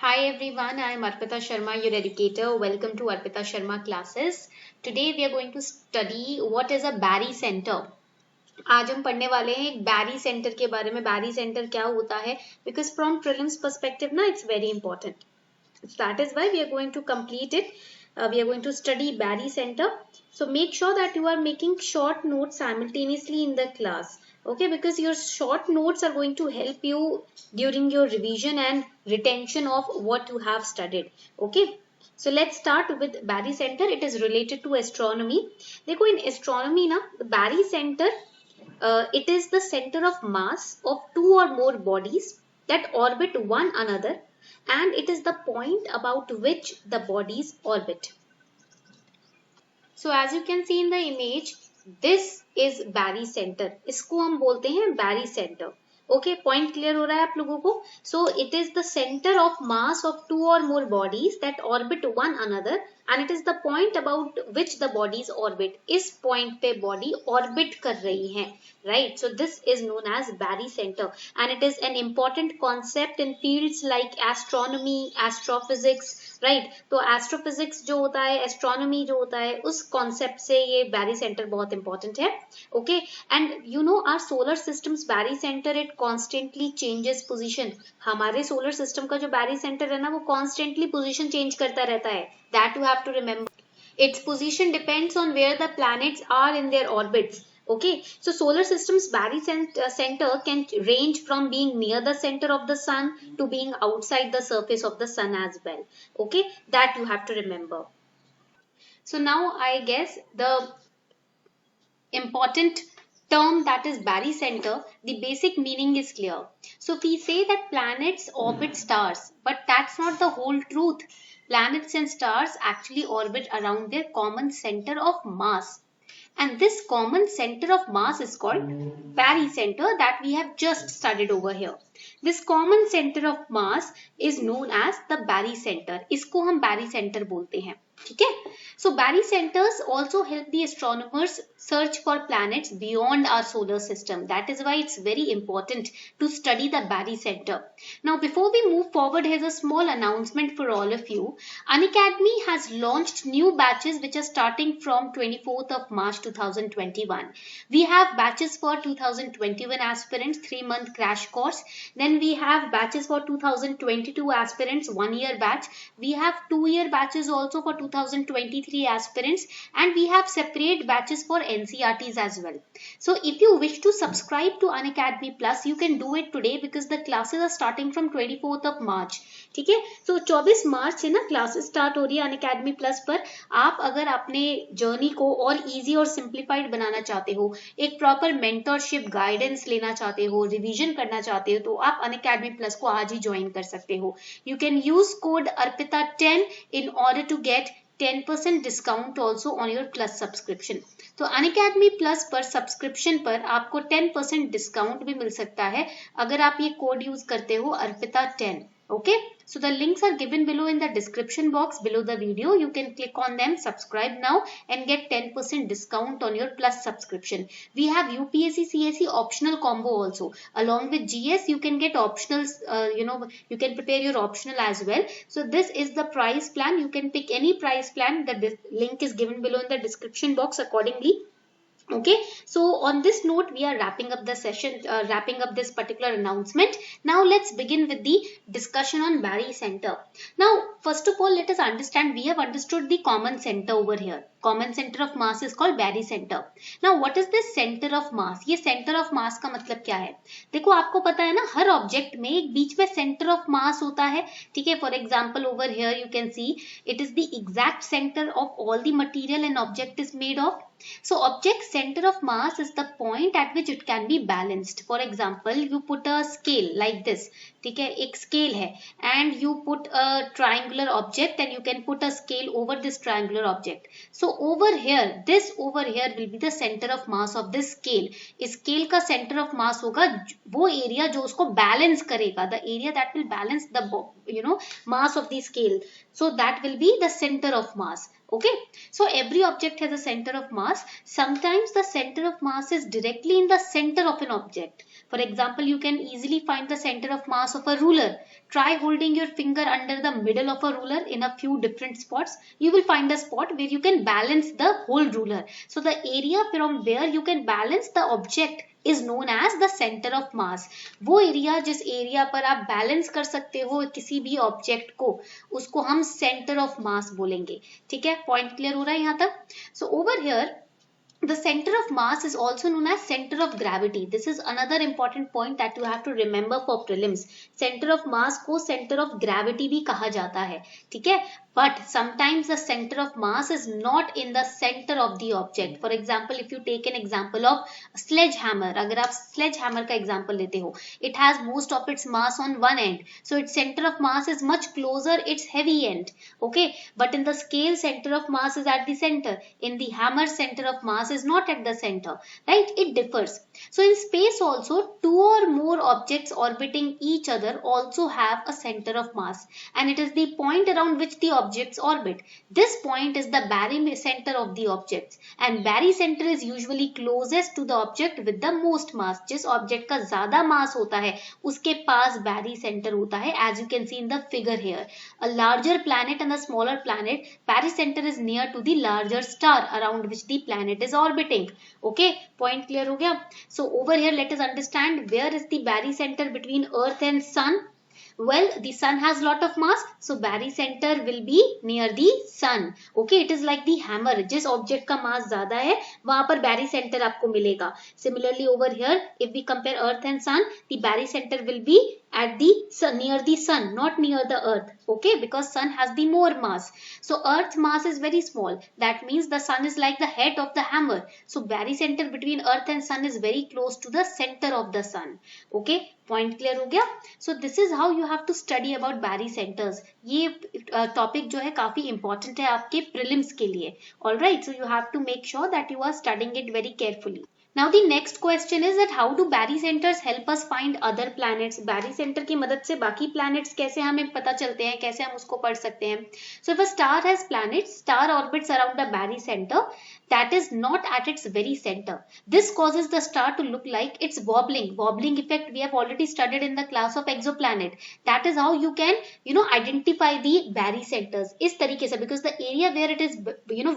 Hi everyone, I am Arpita Sharma, your educator. Welcome to Arpita Sharma classes. Today we are going to study what is a Barry Center. आज हम पढ़ने वाले हैं एक बैरी centre के बारे में. बैरी सेंटर क्या होता है? Because from prelims perspective ना it's very important. So that is why we are going to complete it. We are going to study Barry Center. So make sure that you are making short notes simultaneously in the class. Okay, because your short notes are going to help you during your revision and retention of what you have studied. Okay. So let's start with Barry Center. It is related to astronomy. देखो in astronomy ना Barry Center it is the center of mass of two or more bodies that orbit one another, and it is the point about which the bodies orbit. So as you can see in the image, this is Barry Center. इसको हम बोलते हैं Barry Center. Okay, point clear हो रहा है आप लोगों को? So it is the center of mass of two or more bodies that orbit one another, and it is the point about which the bodies orbit. इस point पे body orbit कर रही है, right? So this is known as Barry Center, and it is an important concept in fields like astronomy, astrophysics, right? तो astrophysics जो होता है, astronomy जो होता है, उस concept से ये Barry Center बहुत important है. Okay, and you know our solar system's Barry Center, it constantly changes position. हमारे solar system का जो Barry Center है ना, वो constantly position change करता रहता है. That you have to remember. Its position depends on where the planets are in their orbits. Okay, so solar system's Barry center can range from being near the center of the sun to being outside the surface of the sun as well. Okay, that you have to remember. So now I guess the important term, that is Barry Center, the basic meaning is clear. So if we say that planets orbit stars, but that's not the whole truth. Planets and stars actually orbit around their common center of mass. And this common center of mass is called Barry Center that we have just studied over here. This common center of mass is known as the Barry Center. इसको हम Barry Center बोलते हैं. ठीक है? So Barry centers also help the astronomers search for planets beyond our solar system. That is why it's very important to study the Barry Center. Now before we move forward, here's a small announcement for all of you. Unacademy has launched new batches which are starting from 24th of March 2021. We have batches for 2021 aspirants, 3-month crash course. Then we have batches for 2022 aspirants, 1-year batch. We have 2-year batches also for 2023 aspirants, and we have separate batches for NCRTs as well. So if you wish to subscribe to Unacademy Plus, you can do it today because the classes are starting from 24th of March. ठीक है? So 24 मार्च से ना classes start हो रही है Unacademy Plus पर. आप अगर अपने जर्नी को और इजी और सिंप्लीफाइड बनाना चाहते हो, एक प्रॉपर मेंटरशिप गाइडेंस लेना चाहते हो, रिवीजन करना चाहते हो, तो आप Unacademy Plus को आज ही ज्वाइन कर सकते हो. You can use code ARPITA10 in order to get 10% discount also on your plus subscription. तो Unacademy Plus पर सब्सक्रिप्शन पर आपको 10% डिस्काउंट भी मिल सकता है अगर आप ये कोड यूज करते हो ARPITA10. Okay, so the links are given below in the description box below the video. You can click on them, subscribe now and get 10% discount on your plus subscription. We have UPSC CSE optional combo also. Along with GS, you can get optionals, you can prepare your optional as well. So this is the price plan. You can pick any price plan. The link is given below in the description box accordingly. Okay, so on this note, we are wrapping up the session, wrapping up this particular announcement. Now let's begin with the discussion on Barry Center. Now, first of all, let us understand, we have understood the common center over here. Common center of mass is called Barry Center. Now, what is this center of mass? ये center of mass का मतलब क्या है? देखो, आपको पता है ना, हर object में एक बीच में center of mass होता है. ठीक है? For example, over here you can see it is the exact center of all the material an object is made of. So object center of mass is the point at which it can be balanced. For example, you put a scale like this. ठीक है, एक scale है, and you put a triangular object and you can put a scale over this triangular object. So over here, this over here will be the center of mass of this scale. इस scale का center of mass होगा वो area जो उसको balance करेगा, the area that will balance the mass of the scale. So that will be the center of mass. Okay, so every object has a center of mass. Sometimes the center of mass is directly in the center of an object. For example, you can easily find the center of mass of a ruler. Try holding your finger under the middle of a ruler in a few different spots. You will find a spot where you can balance the whole ruler. So the area from where you can balance the object is known as the center of mass. वो area जिस area पर आप balance कर सकते हो किसी भी object को, उसको हम सेंटर ऑफ मास बोलेंगे. ठीक है, पॉइंट क्लियर हो रहा है यहाँ तक? So over here the center of mass is also known as center of gravity. This is another important point that you have to remember for prelims. Center of mass को center of gravity भी कहा जाता है. ठीक है, but sometimes the center of mass is not in the center of the object. For example, if you take an example of sledgehammer, अगर आप sledgehammer का example लेते हो, it has most of its mass on one end, so its center of mass is much closer its heavy end. Okay, but in the scale, center of mass is at the center. In the hammer, center of mass is not at the center, right? It differs. So in space also, two or more objects orbiting each other also have a center of mass, and it is the point around which the objects orbit. This point is the barycenter of the objects, and barycenter is usually closest to the object with the most mass. जिस object का ज़्यादा mass होता है उसके पास barycenter होता है, as you can see in the figure here. A larger planet and a smaller planet, barycenter is near to the larger star around which the planet is orbiting. Okay, point clear हो गया? So over here let us understand where is the barycenter between Earth and Sun. Well, the sun has lot of mass, so barycenter will be near the sun. Okay, it is like the hammer. जिस object का mass ज़्यादा है वहाँ पर barycenter आपको मिलेगा. Similarly over here, if we compare Earth and Sun, the barycenter will be at the sun, near the sun, not near the Earth. Okay, because sun has the more mass. So Earth's mass is very small. That means the sun is like the head of the hammer. So barycenter between Earth and sun is very close to the center of the sun. Okay, point clear हो गया? So this is how you have to study about barycenters. ये topic जो है काफी important है आपके prelims के लिए. Alright, so you have to make sure that you are studying it very carefully. Now the next question is that how do barycenters help us find other planets? barycenter की मदद से बाकी planets कैसे हमें पता चलते हैं, कैसे हम उसको पढ़ सकते हैं? So if a star has planets, star orbits around the barycenter that is not at its very center. This causes the star to look like it's wobbling. Wobbling effect we have already studied in the class of exoplanet. That is how you can, identify the barycenters. इस तरीके से, because the area where it is,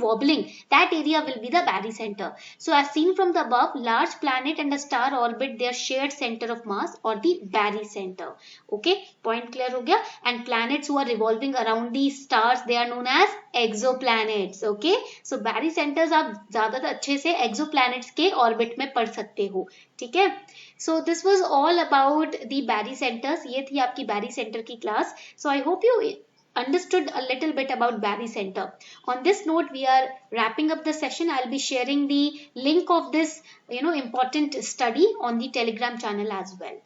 wobbling, that area will be the barycenter. So as seen from the above, large planet and a star orbit their shared center of mass or the barycenter. Okay, point clear हो गया? And planets who are revolving around these stars, they are known as exoplanets. Okay, so barycenters आप ज्यादा अच्छे से exoplanets के orbit में पढ़ सकते हो. ठीक है? So this was all about the barycenters. ये थी आपकी barycenter की class. So I hope you understood a little bit about barycenter. On this note, we are wrapping up the session. I'll be sharing the link of this important study on the Telegram channel as well.